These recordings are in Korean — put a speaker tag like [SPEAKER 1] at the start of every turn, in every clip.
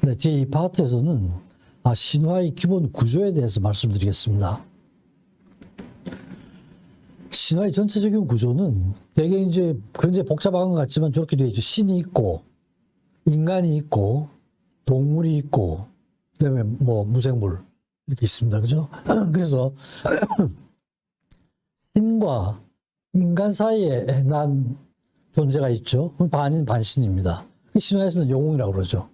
[SPEAKER 1] 네, 제2 파트에서는 신화의 기본 구조에 대해서 말씀드리겠습니다. 신화의 전체적인 구조는 되게 이제 굉장히 복잡한 것 같지만 저렇게 되어 있죠. 신이 있고, 인간이 있고, 동물이 있고, 그 다음에 뭐 무생물, 이렇게 있습니다. 그죠? 그래서, 신과 인간 사이에 난 존재가 있죠. 반인 반신입니다. 신화에서는 영웅이라고 그러죠.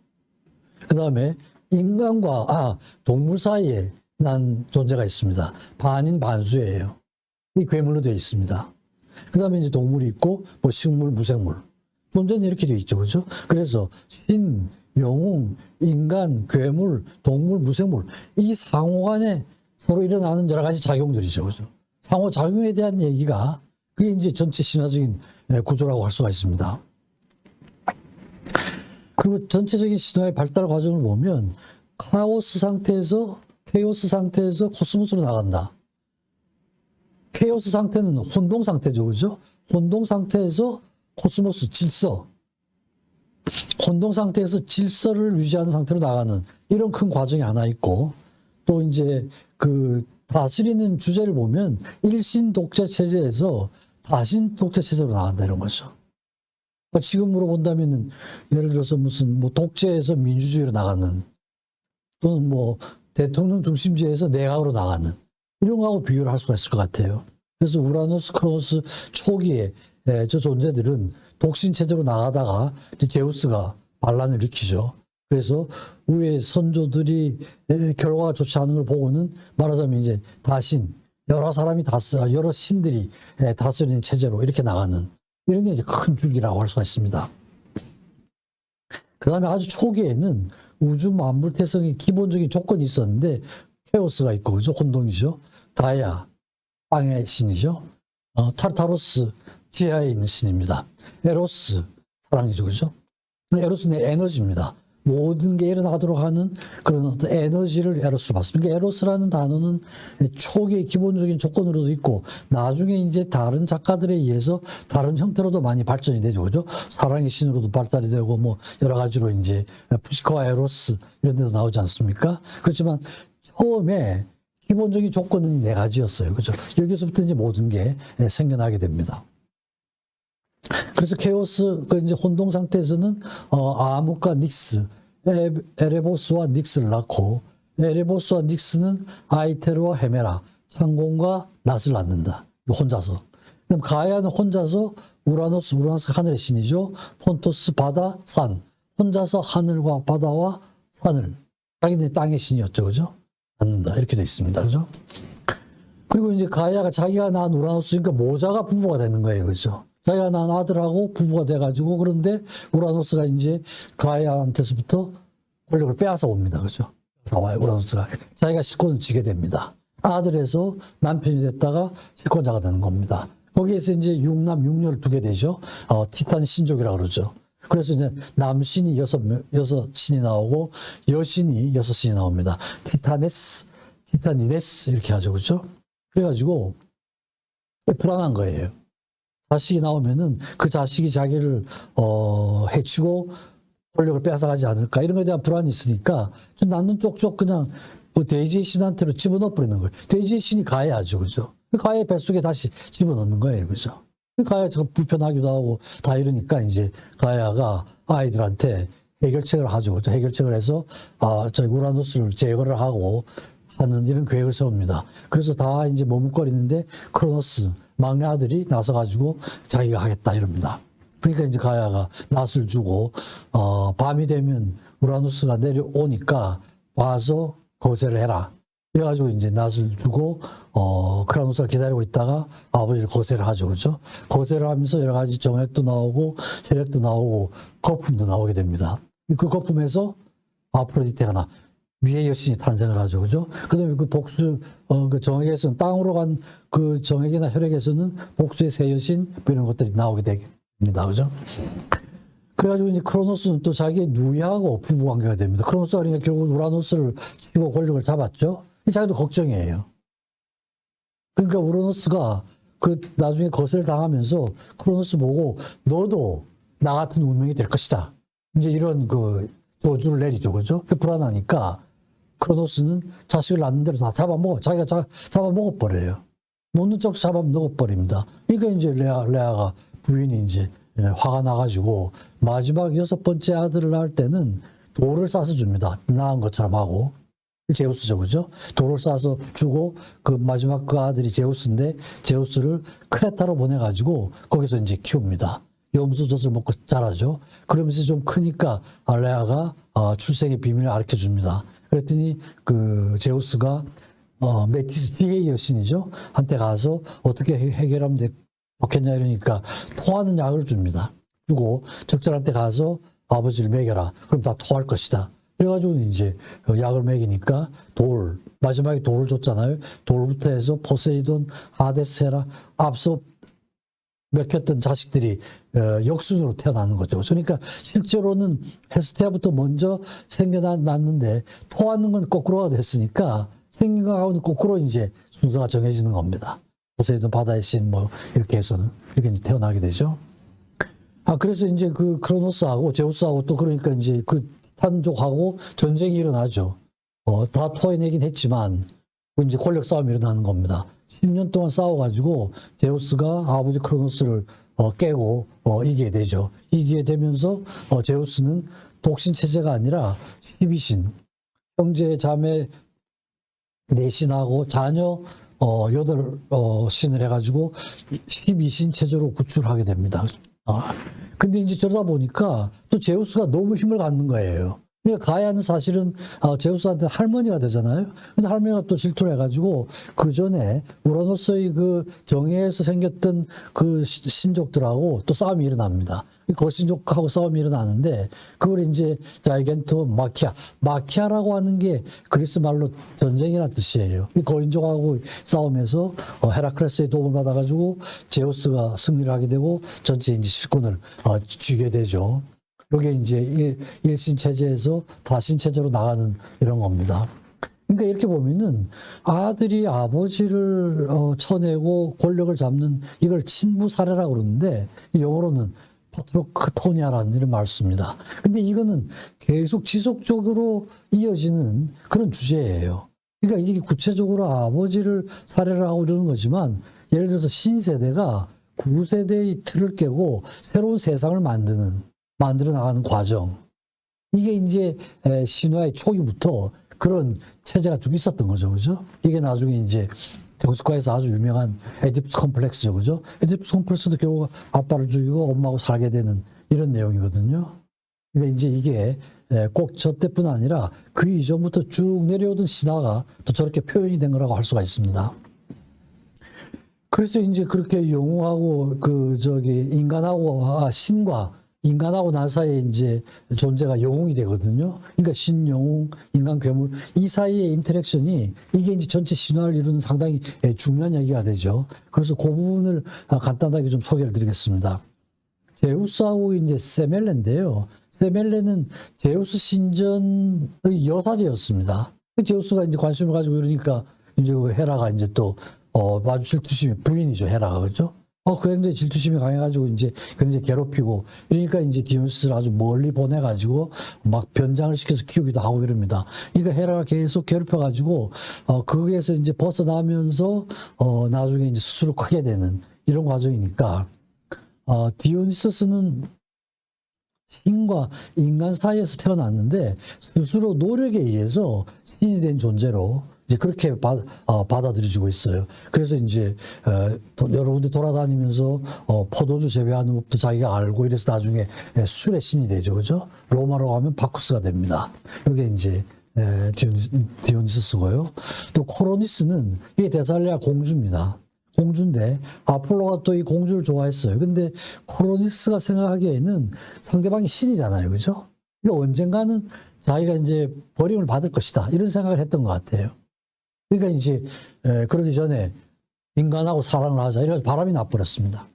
[SPEAKER 1] 그 다음에 인간과 동물 사이에 난 존재가 있습니다. 반인 반수예요. 이 괴물로 되어 있습니다. 그 다음에 이제 동물이 있고, 뭐 식물, 무생물. 존재는 이렇게 되어 있죠. 그죠? 그래서 신, 영웅, 인간, 괴물, 동물, 무생물. 이 상호 간에 서로 일어나는 여러 가지 작용들이죠. 그죠? 상호작용에 대한 얘기가 그게 이제 전체 신화적인 구조라고 할 수가 있습니다. 그리고 전체적인 신화의 발달 과정을 보면 케오스 상태에서 코스모스로 나간다. 케오스 상태는 혼동 상태죠. 그죠? 혼동 상태에서 코스모스 질서. 혼동 상태에서 질서를 유지하는 상태로 나가는 이런 큰 과정이 하나 있고, 또 이제 그 다스리는 주제를 보면 일신 독재 체제에서 다신 독재 체제로 나간다 이런 거죠. 지금으로 본다면은 예를 들어서 무슨 뭐 독재에서 민주주의로 나가는, 또는 뭐 대통령 중심제에서 내각으로 나가는 이런 거하고 비교를 할 수가 있을 것 같아요. 그래서 우라노스, 크로노스 초기에 저 존재들은 독신 체제로 나가다가 이제 제우스가 반란을 일으키죠. 그래서 위에 선조들이 결과가 좋지 않은 걸 보고는 말하자면 이제 다신, 여러 신들이 다스리는 체제로 이렇게 나가는 이런 게 이제 큰 줄기라고 할 수가 있습니다. 그 다음에 아주 초기에는 우주 만물 태성의 기본적인 조건이 있었는데, 케오스가 있고, 그죠? 혼동이죠. 가야, 땅의 신이죠. 타르타로스, 지하에 있는 신입니다. 에로스, 사랑이죠. 그죠? 에로스는 에너지입니다. 모든 게 일어나도록 하는 그런 어떤 에너지를 에로스로 봤습니다. 그러니까 에로스라는 단어는 초기의 기본적인 조건으로도 있고, 나중에 이제 다른 작가들에 의해서 다른 형태로도 많이 발전이 되죠. 그죠? 사랑의 신으로도 발달이 되고, 뭐, 여러 가지로 이제, 푸시카와 에로스, 이런 데도 나오지 않습니까? 그렇지만, 처음에 기본적인 조건은 네 가지였어요. 그죠? 여기서부터 이제 모든 게 생겨나게 됩니다. 그래서 케오스, 이제 혼동 상태에서는, 아묵과 닉스, 에레보스와 닉스를 낳고, 에레보스와 닉스는 아이테르와 헤메라, 창공과 낫을 낳는다. 혼자서. 그럼 가야는 혼자서 우라노스가 하늘의 신이죠. 폰토스, 바다, 산. 혼자서 하늘과 바다와 산을. 자기네 땅의 신이었죠. 그죠? 낳는다. 이렇게 되어 있습니다. 그죠? 그리고 이제 가야가 자기가 낳은 우라노스니까 모자가 부부가 되는 거예요. 그죠? 자기가 낳은 아들하고 부부가 돼가지고, 그런데 우라노스가 이제 가야한테서부터 권력을 빼앗아 옵니다. 그죠? 나와요, 우라노스가. 자기가 실권을 쥐게 됩니다. 아들에서 남편이 됐다가 실권자가 되는 겁니다. 거기에서 이제 육남 육녀를 두게 되죠. 티탄 신족이라고 그러죠. 그래서 이제 남신이 여섯 신이 나오고, 여신이 6신이 나옵니다. 티타니네스, 이렇게 하죠. 그죠? 그래가지고, 불안한 거예요. 자식이 나오면은 그 자식이 자기를 해치고 권력을 빼앗아가지 않을까 이런 것에 대한 불안이 있으니까 좀 낳는 쪽쪽 그냥 그 대지의 신한테로 집어넣어 버리는 거예요. 대지의 신이 가야죠, 그죠? 가야의 뱃속에 다시 집어넣는 거예요, 그죠? 가야가 불편하기도 하고 다 이러니까 이제 가야가 아이들한테 해결책을 하죠. 해결책을 해서 저희 우라노스를 제거를 하고 하는 이런 계획을 세웁니다. 그래서 다 이제 머뭇거리는데 크로노스 막내 아들이 나서가지고 자기가 하겠다 이럽니다. 그러니까 이제 가야가 낫을 주고, 밤이 되면 우라노스가 내려오니까 와서 거세를 해라. 그래가지고 이제 낫을 주고, 크라노스가 기다리고 있다가 아버지를 거세를 하죠. 그죠? 거세를 하면서 여러 가지 정액도 나오고, 혈액도 나오고, 거품도 나오게 됩니다. 그 거품에서 아프로디테가 위의 여신이 탄생을 하죠. 그죠? 그 다음에 그 복수, 그 정액에서는, 땅으로 간 그 정액이나 혈액에서는 복수의 새 여신, 뭐 이런 것들이 나오게 됩니다. 그죠? 그래가지고 이제 크로노스는 또 자기의 누이하고 부부 관계가 됩니다. 크로노스가 그러니까 결국 우라노스를 치고 권력을 잡았죠? 자기도 걱정이에요. 그러니까 우라노스가 그 나중에 거세를 당하면서 크로노스 보고 너도 나 같은 운명이 될 것이다. 이제 이런 그 저주를 내리죠. 그죠? 불안하니까 크로노스는 자식을 낳는 대로 다 자기가 잡아먹어버려요. 놓는 쪽 잡아먹어버립니다. 그러니까 이제 레아가 부인이 이제 화가 나가지고 마지막 6번째 아들을 낳을 때는 돌을 싸서 줍니다. 낳은 것처럼 하고. 제우스죠, 그죠? 돌을 싸서 주고, 그 마지막 그 아들이 제우스인데, 제우스를 크레타로 보내가지고, 거기서 이제 키웁니다. 염소젖을 먹고 자라죠. 그러면서 좀 크니까, 레아가 출생의 비밀을 가르쳐 줍니다. 그랬더니, 그, 제우스가, 메티스 지혜의 여신이죠. 한테 가서 어떻게 해결하면 좋겠냐 이러니까, 토하는 약을 줍니다. 주고, 적절한 때 가서 아버지를 먹여라. 그럼 다 토할 것이다. 그래가지고 이제 약을 먹이니까 마지막에 돌을 줬잖아요. 돌부터 해서 포세이돈, 하데스, 헤라, 앞서 먹혔던 자식들이 역순으로 태어나는 거죠. 그러니까 실제로는 헤스테아부터 먼저 생겨났는데 토하는 건 거꾸로가 됐으니까 생긴 거하고는 거꾸로 이제 순서가 정해지는 겁니다. 포세이돈, 바다의 신 뭐 이렇게 해서는 이렇게 이제 태어나게 되죠. 그래서 이제 그 크로노스하고 제우스하고 또 그러니까 이제 그 탄족하고 전쟁이 일어나죠. 다 토해내긴 했지만, 이제 권력 싸움이 일어나는 겁니다. 10년 동안 싸워가지고, 제우스가 아버지 크로노스를 깨고, 이기게 되죠. 이기게 되면서, 제우스는 독신체제가 아니라 12신, 형제, 자매 4신하고 자녀 8신을 해가지고 12신 체제로 구출하게 됩니다. 근데 이제 저러다 보니까 또 제우스가 너무 힘을 갖는 거예요. 그러니까 가야는 사실은 제우스한테 할머니가 되잖아요. 근데 할머니가 또 질투를 해가지고 그 전에 우라노스의 그 정예에서 생겼던 그 신족들하고 또 싸움이 일어납니다. 거신족하고 싸움이 일어나는데 그걸 이제 자이겐토 마키아라고 하는 게 그리스 말로 전쟁이라는 뜻이에요. 거인족하고 싸움에서 헤라클레스의 도움을 받아가지고 제우스가 승리를 하게 되고 전체 이제 실권을 쥐게 되죠. 이게 이제 일신 체제에서 다신 체제로 나가는 이런 겁니다. 그러니까 이렇게 보면은 아들이 아버지를 쳐내고 권력을 잡는 이걸 친부 사례라고 그러는데 영어로는 파트로크토니아라는 이런 말을 씁니다. 근데 이거는 계속 지속적으로 이어지는 그런 주제예요. 그러니까 이게 구체적으로 아버지를 사례를 하고 이러는 거지만 예를 들어서 신세대가 구세대의 틀을 깨고 새로운 세상을 만들어 나가는 과정. 이게 이제 신화의 초기부터 그런 체제가 쭉 있었던 거죠. 그죠? 이게 나중에 이제 정신과에서 아주 유명한 에디푸스 컴플렉스죠. 그죠? 에디푸스 컴플렉스도 결국 아빠를 죽이고 엄마하고 살게 되는 이런 내용이거든요. 그러니까 이제 이게 꼭 저 때뿐 아니라 그 이전부터 쭉 내려오던 신화가 또 저렇게 표현이 된 거라고 할 수가 있습니다. 그래서 이제 그렇게 영웅하고 인간하고 나 사이에 이제 존재가 영웅이 되거든요. 그러니까 신영웅, 인간 괴물, 이 사이의 인터랙션이 이게 이제 전체 신화를 이루는 상당히 중요한 얘기가 되죠. 그래서 그 부분을 간단하게 좀 소개를 드리겠습니다. 제우스하고 이제 세멜레인데요. 세멜레는 제우스 신전의 여사제였습니다. 제우스가 이제 관심을 가지고 이러니까 이제 그 헤라가 이제 또 아주 질투심이 부인이죠. 헤라가 그렇죠? 굉장히 질투심이 강해가지고 이제 굉장히 괴롭히고 이러니까 이제 디오니스를 아주 멀리 보내가지고 막 변장을 시켜서 키우기도 하고 이럽니다. 그러니까 헤라가 계속 괴롭혀가지고 거기에서 이제 벗어나면서 나중에 이제 스스로 크게 되는 이런 과정이니까 디오니소스는 신과 인간 사이에서 태어났는데 스스로 노력에 의해서 신이 된 존재로 이제 그렇게 받아들여지고 있어요. 그래서 이제 여러 군데 돌아다니면서 포도주 재배하는 법도 자기가 알고 이래서 나중에 술의 신이 되죠, 그죠? 로마로 가면 바쿠스가 됩니다. 이게 이제 디오니소스고요. 또 코로니스는 이게 데살레아 공주입니다. 공주인데 아폴로가 또 이 공주를 좋아했어요. 근데 코로니스가 생각하기에는 상대방이 신이잖아요, 그죠? 그러니까 언젠가는 자기가 이제 버림을 받을 것이다 이런 생각을 했던 것 같아요. 그러니까 이제 그러기 전에 인간하고 사랑을 하자 이래서 바람이 나버렸습니다.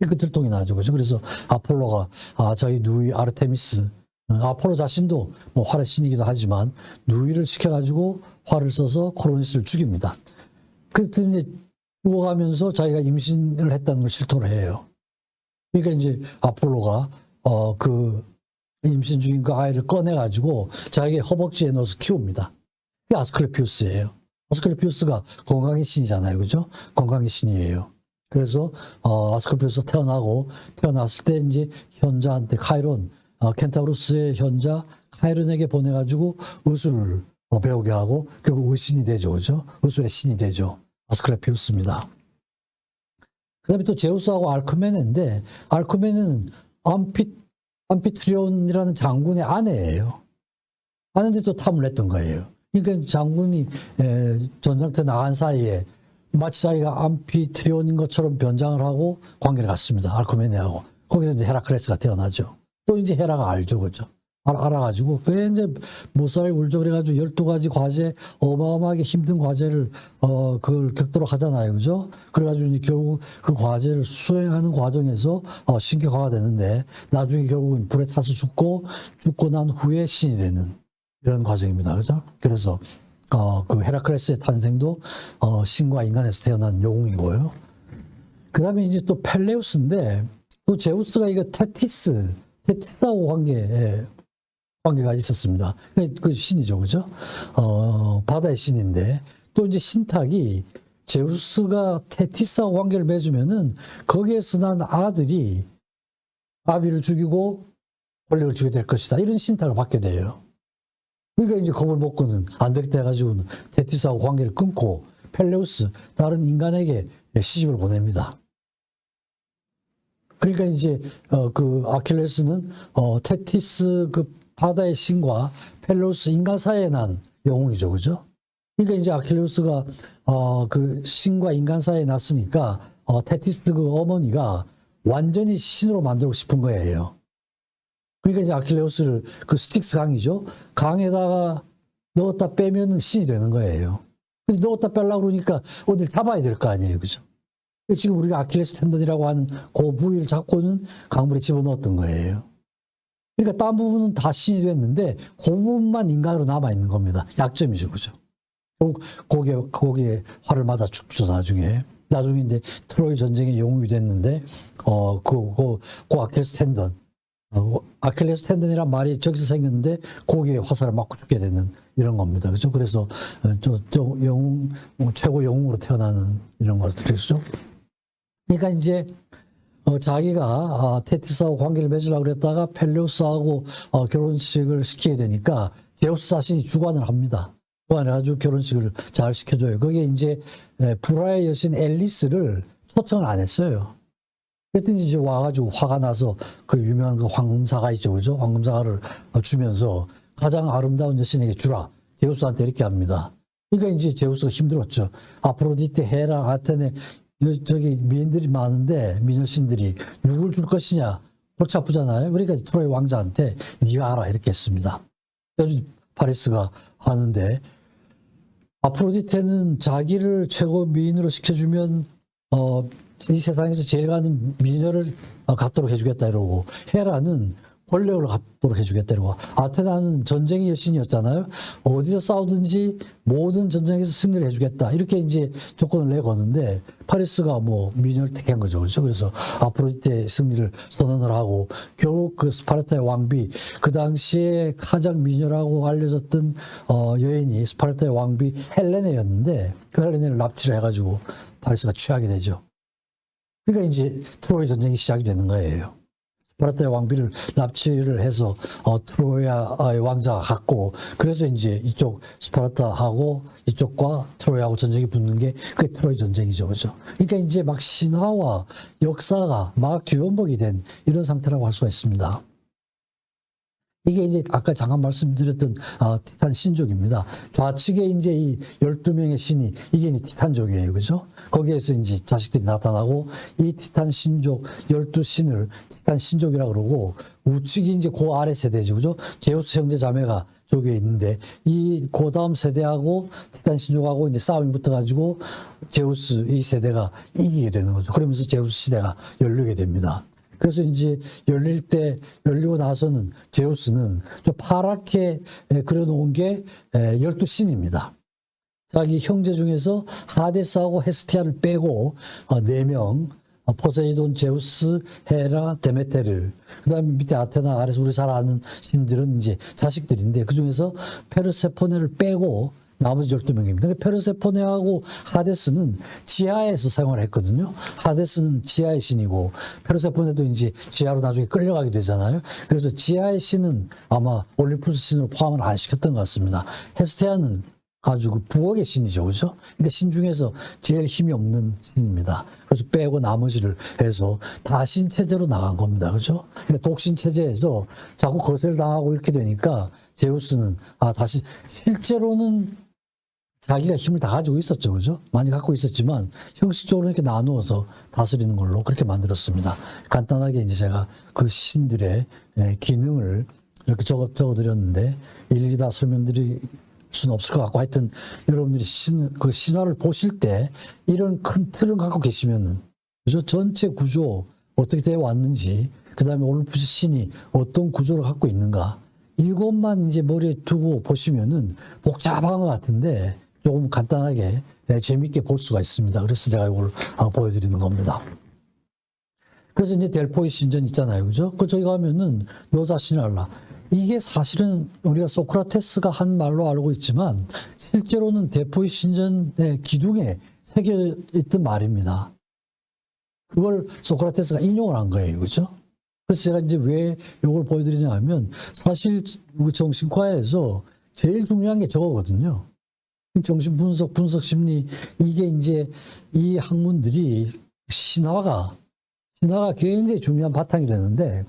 [SPEAKER 1] 그 들통이 나죠, 그죠? 그래서 아폴로가 자기 누이 아르테미스, 아폴로 자신도 뭐 활의 신이기도 하지만 누이를 시켜가지고 활을 써서 코로니스를 죽입니다. 그때 이제 죽어가면서 자기가 임신을 했다는 걸 실토를 해요. 그러니까 이제 아폴로가 임신 중인 그 아이를 꺼내가지고 자기 허벅지에 넣어서 키웁니다. 그게 아스클레피우스예요. 아스클레피우스가 건강의 신이잖아요. 그죠? 건강의 신이에요. 그래서, 아스클레피우스 태어났을 때 이제 현자한테 카이론, 켄타우로스의 현자 카이론에게 보내가지고 의술을 배우게 하고 결국 의신이 되죠. 그죠? 의술의 신이 되죠. 아스클레피우스입니다. 그 다음에 또 제우스하고 알크메네인데, 알크메네는 암피트리온이라는 장군의 아내예요. 아내인데 또 탐을 냈던 거예요. 그러니까 장군이 전장터 나간 사이에 마치 자기가 암피트리온인 것처럼 변장을 하고 관계를 갖습니다. 알크메네하고. 거기서 이제 헤라클레스가 태어나죠. 또 이제 헤라가 알죠. 그죠? 알아가지고, 그게 이제 못살이 울죠. 그래가지고 12가지 과제, 어마어마하게 힘든 과제를, 그걸 겪도록 하잖아요. 그죠? 그래가지고 이제 결국 그 과제를 수행하는 과정에서, 신격화가 되는데, 나중에 결국은 불에 타서 죽고 난 후에 신이 되는 이런 과정입니다. 그죠? 그래서, 그 헤라클레스의 탄생도, 신과 인간에서 태어난 영웅이고요. 그 다음에 이제 또 펠레우스인데, 또 제우스가 이거 테티스하고 관계가 있었습니다. 그 신이죠, 그죠? 바다의 신인데, 또 이제 신탁이 제우스가 테티스하고 관계를 맺으면은 거기에서 난 아들이 아비를 죽이고 권력을 주게 될 것이다. 이런 신탁을 받게 돼요. 그러니까 이제 겁을 먹고는 안 되겠다 해가지고는 테티스하고 관계를 끊고 펠레우스, 다른 인간에게 시집을 보냅니다. 그러니까 이제, 그 아킬레스는, 테티스 그 바다의 신과 펠레우스 인간 사이에 난 영웅이죠. 그죠? 그러니까 이제 아킬레우스가, 그 신과 인간 사이에 났으니까, 테티스 그 어머니가 완전히 신으로 만들고 싶은 거예요. 그러니까 이제 아킬레우스를 그 스틱스 강이죠. 강에다가 넣었다 빼면 신이 되는 거예요. 근데 넣었다 빼려고 그러니까 어딜 잡아야 될 거 아니에요. 그죠? 지금 우리가 아킬레스 텐던이라고 하는 그 부위를 잡고는 강물에 집어넣었던 거예요. 그러니까 딴 부분은 다 신이 됐는데 그 부분만 인간으로 남아있는 겁니다. 약점이죠. 그죠? 거기에 활을 맞아 죽죠. 나중에 이제 트로이 전쟁의 영웅이 됐는데 그 아킬레스 텐던 아킬레스 텐던이란 말이 저기서 생겼는데 거기에 화살을 맞고 죽게 되는 이런 겁니다. 그죠? 그래서 영웅 최고 영웅으로 태어나는 이런 것들이죠. 그러니까 이제 자기가 테티스하고 관계를 맺으려고 그랬다가 펠레우스하고 결혼식을 시키게 되니까 제우스 자신이 주관을 합니다. 주관해가지고 결혼식을 잘 시켜줘요. 거기에 이제 불화의 여신 앨리스를 초청을 안 했어요. 그랬더니 이제 와가지고 화가 나서 그 유명한 그 황금사가 있죠. 그죠? 황금사가를 주면서 가장 아름다운 여신에게 주라. 제우스한테 이렇게 합니다. 그러니까 이제 제우스가 힘들었죠. 아프로디테, 헤라, 아테네, 저기 미인들이 많은데 미녀신들이 누굴 줄 것이냐 골치 아프잖아요. 그러니까 트로이 왕자한테 네가 알아 이렇게 했습니다. 그래서 파리스가 하는데 아프로디테는 자기를 최고 미인으로 시켜주면 이 세상에서 제일 가는 미녀를 갖도록 해주겠다 이러고 헤라는 권력을 갖도록 해주겠다 이러고 아테나는 전쟁의 여신이었잖아요. 어디서 싸우든지 모든 전쟁에서 승리를 해주겠다 이렇게 이제 조건을 내거는데 파리스가 뭐 미녀를 택한 거죠. 그렇죠? 그래서 아프로디테 승리를 선언을 하고 결국 그 스파르타의 왕비 그 당시에 가장 미녀라고 알려졌던 여인이 스파르타의 왕비 헬레네였는데 그 헬레네를 납치를 해가지고 파리스가 취하게 되죠. 그러니까 이제 트로이 전쟁이 시작이 되는 거예요. 스파르타의 왕비를 납치를 해서 트로야의 왕자가 갔고 그래서 이제 이쪽 스파르타하고 이쪽과 트로야하고 전쟁이 붙는 게 그게 트로이 전쟁이죠. 그죠? 그러니까 이제 막 신화와 역사가 막 뒤원복이 된 이런 상태라고 할 수가 있습니다. 이게 이제 아까 잠깐 말씀드렸던 티탄 신족입니다. 좌측에 이제 이 12명의 신이 이게 티탄족이에요. 그죠? 거기에서 이제 자식들이 나타나고 이 티탄 신족 12신을 티탄 신족이라고 그러고 우측이 이제 그 아래 세대죠. 그죠? 제우스 형제 자매가 저기에 있는데 그 다음 세대하고 티탄 신족하고 이제 싸움이 붙어가지고 제우스 이 세대가 이기게 되는 거죠. 그러면서 제우스 시대가 열리게 됩니다. 그래서 이제 열리고 나서는 제우스는 좀 파랗게 그려놓은 게 12신입니다. 자기 형제 중에서 하데스하고 헤스티아를 빼고 4명, 포세이돈, 제우스, 헤라, 데메테르. 그 다음에 밑에 아테나, 아레스, 우리 잘 아는 신들은 이제 자식들인데, 그 중에서 페르세포네를 빼고 나머지 12명입니다. 페르세포네하고 하데스는 지하에서 생활을 했거든요. 하데스는 지하의 신이고, 페르세포네도 이제 지하로 나중에 끌려가게 되잖아요. 그래서 지하의 신은 아마 올림푸스 신으로 포함을 안 시켰던 것 같습니다. 헤스테아는 아주 그 부엌의 신이죠. 그죠? 그러니까 신 중에서 제일 힘이 없는 신입니다. 그래서 빼고 나머지를 해서 다 신체제로 나간 겁니다. 그죠? 그러니까 독신체제에서 자꾸 거세를 당하고 이렇게 되니까 제우스는, 다시, 실제로는 자기가 힘을 다 가지고 있었죠. 그죠? 많이 갖고 있었지만 형식적으로 이렇게 나누어서 다스리는 걸로 그렇게 만들었습니다. 간단하게 이제 제가 그 신들의 기능을 이렇게 적어드렸는데 일일이 다 설명드릴 수는 없을 것 같고, 하여튼 여러분들이 그 신화를 보실 때 이런 큰 틀을 갖고 계시면은, 그죠? 전체 구조 어떻게 되어 왔는지, 그 다음에 올림푸스 신이 어떤 구조를 갖고 있는가, 이것만 이제 머리에 두고 보시면은 복잡한 것 같은데 조금 간단하게 재밌게 볼 수가 있습니다. 그래서 제가 이걸 보여드리는 겁니다. 그래서 이제 델포이 신전 있잖아요. 그죠? 그 저기 가면은 너 자신을 알라. 이게 사실은 우리가 소크라테스가 한 말로 알고 있지만 실제로는 델포이 신전의 기둥에 새겨 있던 말입니다. 그걸 소크라테스가 인용을 한 거예요. 그죠? 그래서 제가 이제 왜 이걸 보여드리냐 하면 사실 정신과에서 제일 중요한 게 저거거든요. 정신분석, 분석심리, 이게 이제 이 학문들이 신화가 굉장히 중요한 바탕이 되는데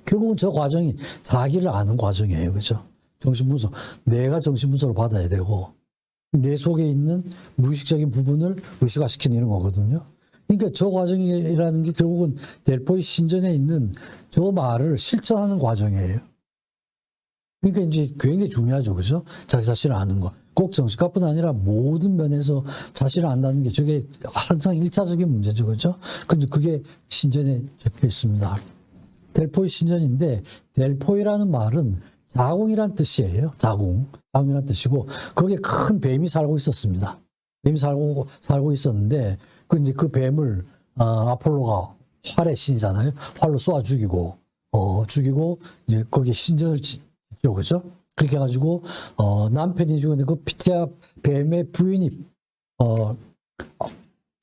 [SPEAKER 1] 결국은 저 과정이 자기를 아는 과정이에요. 그죠? 정신분석. 내가 정신분석을 받아야 되고 내 속에 있는 무의식적인 부분을 의식화시키는 이런 거거든요. 그러니까 저 과정이라는 게 결국은 델포이 신전에 있는 저 말을 실천하는 과정이에요. 그러니까 이제 굉장히 중요하죠. 그죠? 자기 자신을 아는 거. 꼭 정신과뿐 아니라 모든 면에서 자신을 안다는 게 저게 항상 1차적인 문제죠. 그죠? 근데 그게 신전에 적혀 있습니다. 델포이 신전인데, 델포이라는 말은 자궁이란 뜻이에요. 자궁이란 뜻이고, 거기에 큰 뱀이 살고 있었습니다. 뱀이 살고 있었는데, 이제 그 뱀을, 아폴로가 활의 신이잖아요. 활로 쏘아 죽이고, 이제 거기에 신전을 짓죠. 그죠? 그렇게 해가지고, 남편이 죽었는데 그 피티아 뱀의 부인이,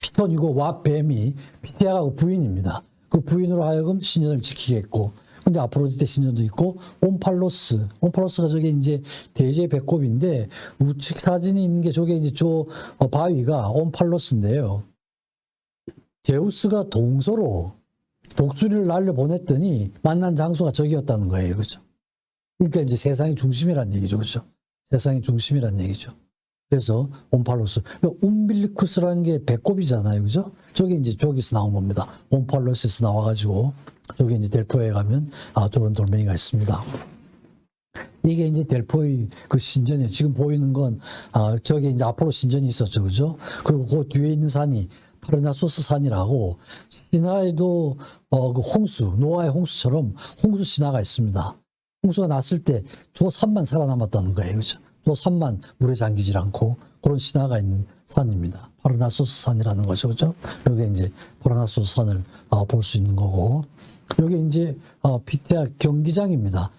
[SPEAKER 1] 피톤이고 와 뱀이 피티아가 그 부인입니다. 그 부인으로 하여금 신전을 지키게 했고, 근데 아프로디테 신전도 있고, 온팔로스가 저게 이제 대제 배꼽인데, 우측 사진이 있는 게 저게 이제 바위가 온팔로스인데요. 제우스가 동서로 독수리를 날려보냈더니 만난 장소가 저기였다는 거예요. 그죠? 그러니까 이제 세상의 중심이란 얘기죠. 그죠? 세상의 중심이란 얘기죠. 그래서 온팔로스. 움빌리쿠스라는 게 배꼽이잖아요. 그죠? 저게 이제 저기서 나온 겁니다. 온팔로스에서 나와가지고, 저기 이제 델포이에 가면, 저런 돌멩이가 있습니다. 이게 이제 델포이 그 신전이에요. 지금 보이는 건, 저기 이제 아폴로 신전이 있었죠. 그죠? 그리고 그 뒤에 있는 산이 파르나소스 산이라고, 신화에도, 그 노아의 홍수처럼 홍수 신화가 있습니다. 홍수가 났을 때 저 산만 살아남았다는 거예요. 그죠? 저 산만 물에 잠기질 않고 그런 신화가 있는 산입니다. 파르나소스 산이라는 거죠. 그죠? 여기 이제 파르나소스 산을 볼 수 있는 거고, 여기 이제 피테아 경기장입니다.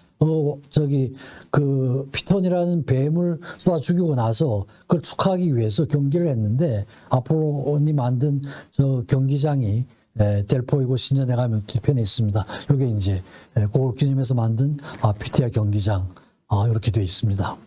[SPEAKER 1] 그 피톤이라는 뱀을 쏘아 죽이고 나서 그걸 축하하기 위해서 경기를 했는데, 아폴로니 만든 저 경기장이 델포이고 신전에 가면 뒤편에 있습니다. 여기 이제 그걸 기념해서 만든 피티아 경기장, 이렇게 되어 있습니다.